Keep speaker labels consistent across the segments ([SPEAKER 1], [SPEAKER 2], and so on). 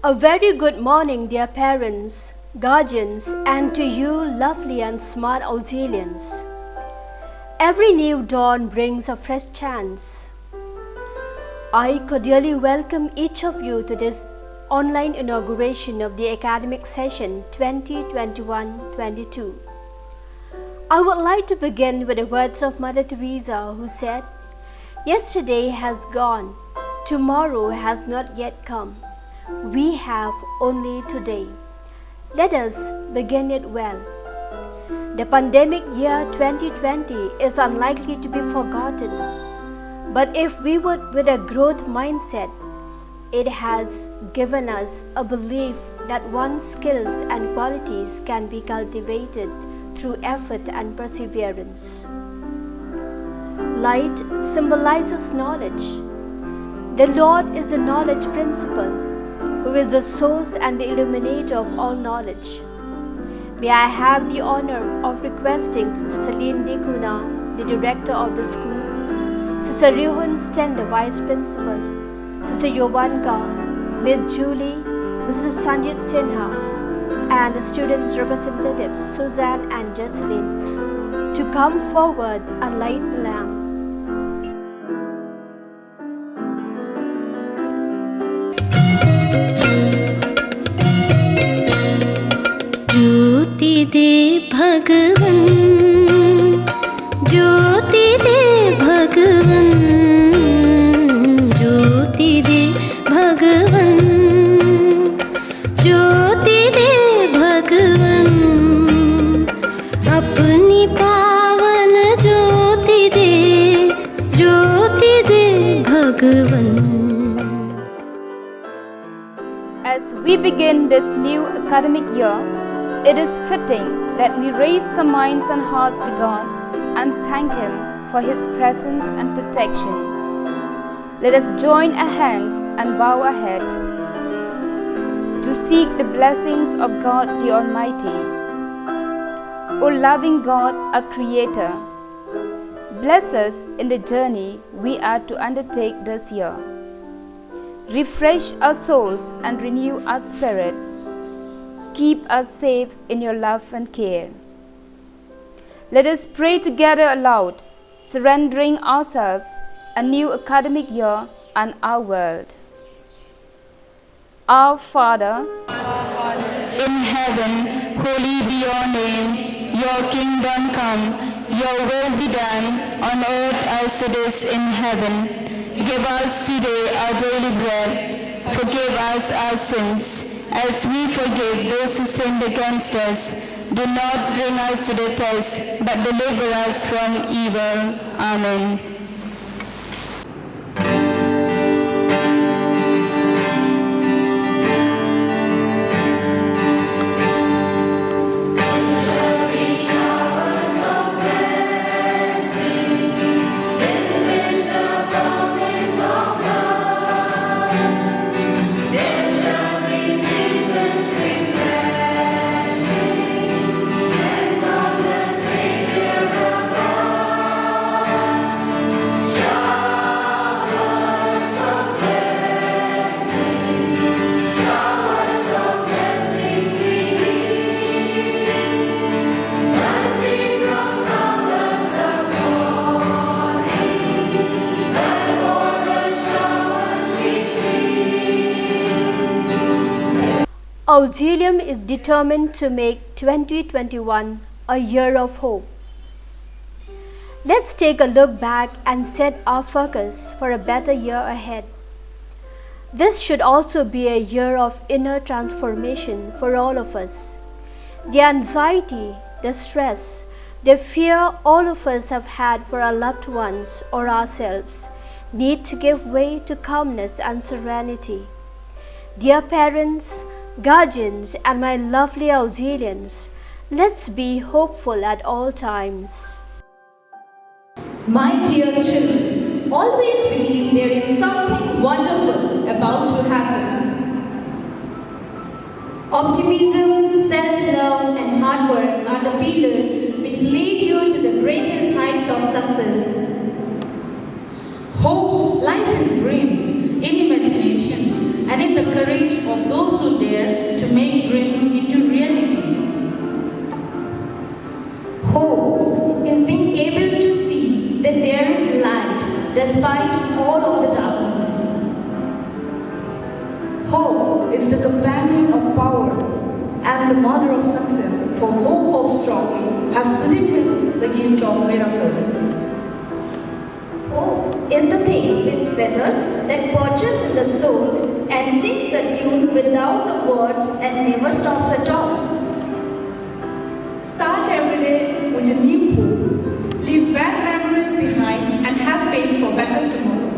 [SPEAKER 1] A very good morning, dear parents, guardians, and to you, lovely and smart auxilians. Every new dawn brings a fresh chance. I cordially welcome each of you to this online inauguration of the academic session 2021-22. I would like to begin with the words of Mother Teresa, who said, "Yesterday has gone, tomorrow has not yet come. We have only today. Let us begin it well." The pandemic year 2020 is unlikely to be forgotten, but if we would with a growth mindset, it has given us a belief that one's skills and qualities can be cultivated through effort and perseverance. Light symbolizes knowledge. The Lord is the knowledge principle, who is the source and the illuminator of all knowledge. May I have the honor of requesting Sister Celine Dicuna, the director of the school, Sister Rihun Sten, the vice principal, Sister Yovanka, Ms. Julie, Mrs. Sanjit Sinha, and the students' representatives Suzanne and Jocelyn to come forward and light the lamp.
[SPEAKER 2] ज्योति दे भगवन, ज्योति दे भगवन, ज्योति दे भगवन, ज्योति दे भगवन, अपनी पावन ज्योति दे भगवन.
[SPEAKER 3] As we begin this new academic year, it is fitting that we raise our minds and hearts to God and thank Him for His presence and protection. Let us join our hands and bow our head to seek the blessings of God the Almighty. O loving God, our Creator, bless us in the journey we are to undertake this year. Refresh our souls and renew our spirits. Keep us safe in your love and care. Let us pray together aloud, surrendering ourselves, a new academic year and our world. Our Father,
[SPEAKER 4] in heaven, holy be your name. Your kingdom come, your will be done on earth as it is in heaven. Give us today our daily bread. Forgive us our sins, as we forgive those who sinned against us. Do not bring us to the test, but deliver us from evil. Amen.
[SPEAKER 1] Auxilium is determined to make 2021 a year of hope. Let's take a look back and set our focus for a better year ahead. This should also be a year of inner transformation for all of us. The anxiety, the stress, the fear all of us have had for our loved ones or ourselves need to give way to calmness and serenity. Dear parents, guardians, and my lovely auxilians, let's be hopeful at all times.
[SPEAKER 5] My dear children, always believe there is something wonderful about to happen.
[SPEAKER 6] Optimism, self-love, and hard work are the pillars which lead you to the greatest heights of success.
[SPEAKER 5] Hope lies in dreams, in imagination, and
[SPEAKER 7] and in the courage of those who dare to make dreams into reality.
[SPEAKER 6] Hope is being able to see that there is light despite all of the darkness.
[SPEAKER 5] Hope is the companion of power and the mother of success, for who hopes strongly has within him the gift of miracles.
[SPEAKER 6] Hope is the thing with feather that perches in the soul and sings the tune without the words and never stops at all.
[SPEAKER 5] Start every day with a new hope. Leave bad memories behind and have faith for better tomorrow.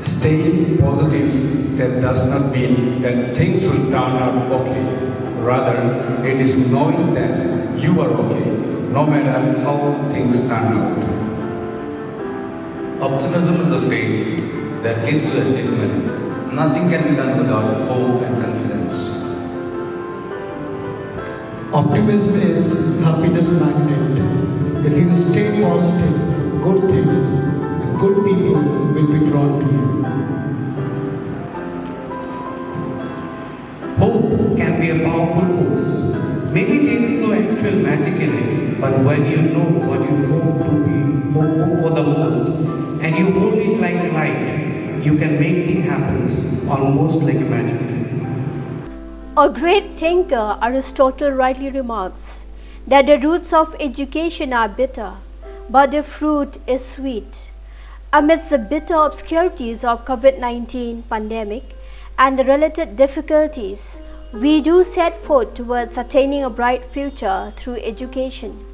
[SPEAKER 8] Staying positive, that does not mean that things will turn out okay. Rather, it is knowing that you are okay, no matter how things turn out.
[SPEAKER 9] Optimism is a faith that leads to achievement. Nothing can be done without hope and confidence.
[SPEAKER 10] Optimism is happiness magnet. If you stay positive, good things and good people will be drawn to you.
[SPEAKER 11] Hope can be a powerful force. Maybe there is no actual magic in it, but when you know what you hope for the most, and you hold it like a light, you can make things happen almost like a magic.
[SPEAKER 1] A great thinker, Aristotle rightly remarks that the roots of education are bitter, but the fruit is sweet. Amidst the bitter obscurities of COVID-19 pandemic and the related difficulties, we do set forth towards attaining a bright future through education.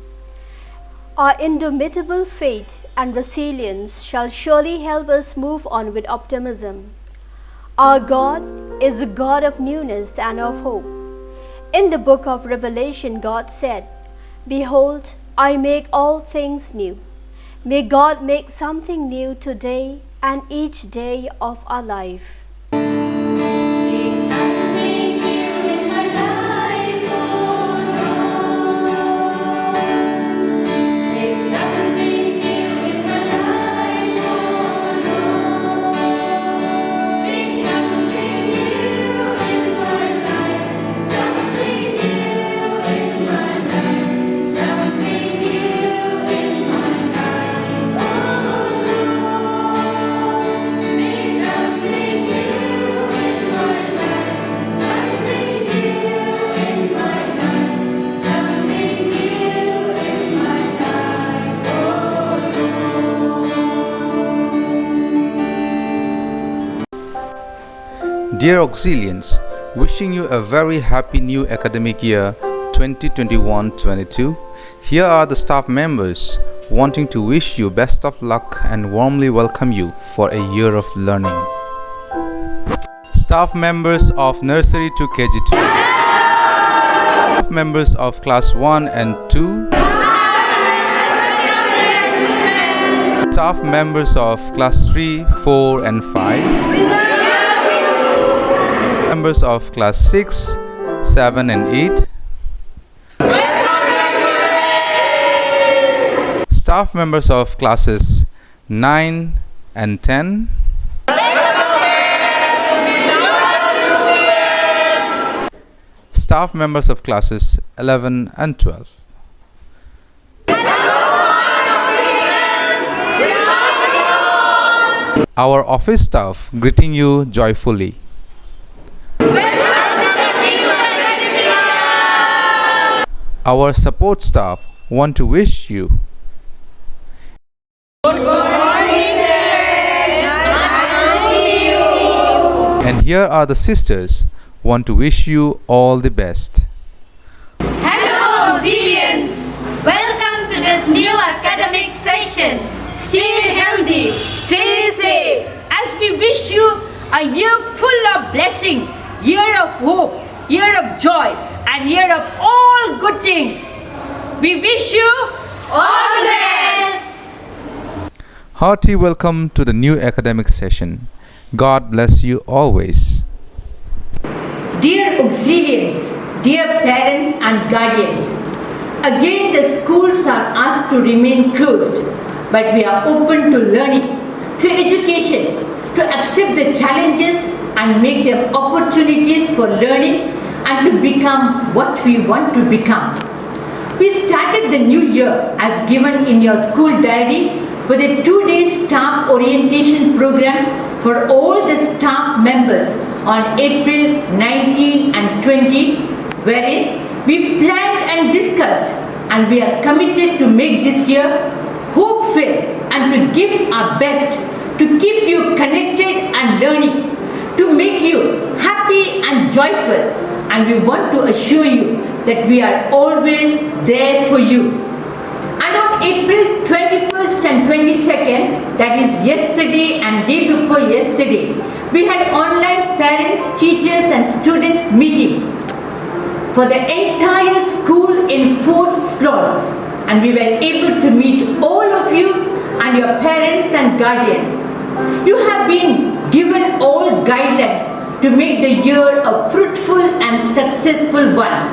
[SPEAKER 1] Our indomitable faith and resilience shall surely help us move on with optimism. Our God is a God of newness and of hope. In the book of Revelation, God said, "Behold, I make all things new." May God make something new today and each day of our life.
[SPEAKER 12] Dear Auxilians, wishing you a very happy new academic year 2021-22. Here are the staff members wanting to wish you best of luck and warmly welcome you for a year of learning. Staff members of nursery to KG2. Staff members of class 1 and 2. Staff members of class 3, 4 and 5. Members of class 6, 7 and 8. Staff members of classes 9 and 10. Staff members of classes 11 and 12. Our office staff greeting you joyfully. Our support staff want to wish you good morning, and here are the sisters want to wish you all the best.
[SPEAKER 13] Hello Auxilians! Welcome to this new academic session. Stay healthy, stay safe,
[SPEAKER 14] as we wish you a year full of blessing, year of hope, year of joy, and year of all good things. We wish you
[SPEAKER 13] all the best.
[SPEAKER 12] Hearty welcome to the new academic session. God bless you always.
[SPEAKER 14] Dear Auxilians, dear parents and guardians, again the schools are asked to remain closed, but we are open to learning, to education, to accept the challenges and make them opportunities for learning and to become what we want to become. We started the new year as given in your school diary with a 2-day staff orientation program for all the staff members on April 19 and 20, wherein we planned and discussed, and we are committed to make this year hope-filled and to give our best to keep you connected and learning, to make you happy and joyful, and we want to assure you that we are always there for you. And on April 21st and 22nd, that is yesterday and day before yesterday, we had online parents, teachers and students meeting for the entire school in 4 slots, and we were able to meet all of you and your parents and guardians. You have been given all guidelines to make the year a fruitful and successful one.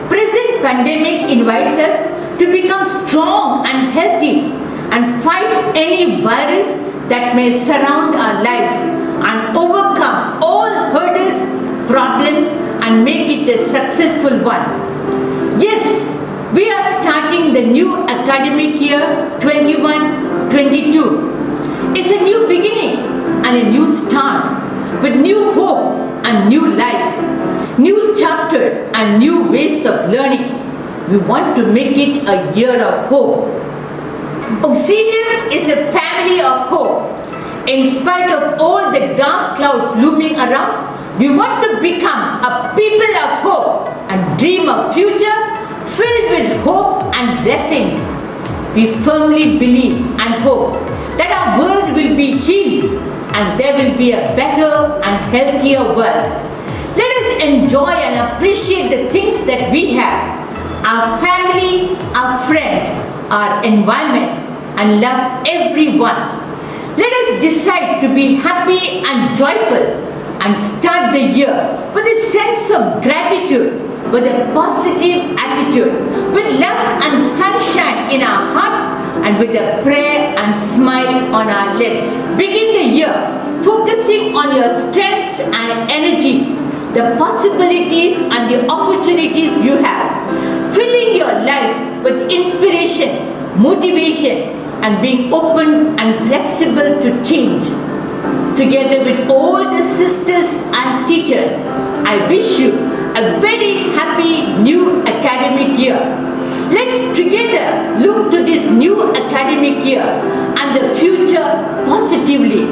[SPEAKER 14] Present pandemic invites us to become strong and healthy and fight any virus that may surround our lives and overcome all hurdles, problems and make it a successful one. Yes, we are starting the new academic year 21-22. It's a new beginning and a new start with new hope and new life, new chapter and new ways of learning. We want to make it a year of hope. Auxilium is a family of hope. In spite of all the dark clouds looming around, we want to become a people of hope and dream of future filled with hope and blessings. We firmly believe and hope that our world will be healed and there will be a better and healthier world. Let us enjoy and appreciate the things that we have, our family, our friends, our environments, and love everyone. Let us decide to be happy and joyful and start the year with a sense of gratitude, with a positive attitude, with love and sunshine in our heart, and with a prayer and smile on our lips. Begin the year focusing on your strengths and energy, the possibilities and the opportunities you have, filling your life with inspiration, motivation, and being open and flexible to change. Together with all the sisters and teachers, I wish you a very happy new academic year. Let's together look to this new academic year and the future positively,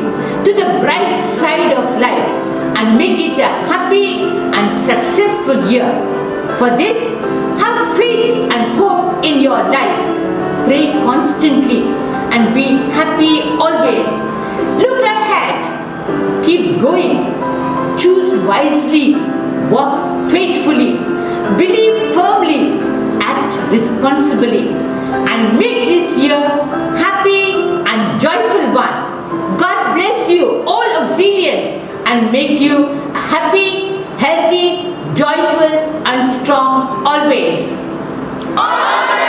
[SPEAKER 14] to the bright side of life, and make it a happy and successful year. For this, have faith and hope in your life. Pray constantly and be happy always. Look ahead. Keep going. Choose wisely. Walk faithfully. Believe firmly. Act responsibly. And make this year happy and joyful one. God bless you, all auxiliaries, and make you happy, healthy, joyful, and strong always. All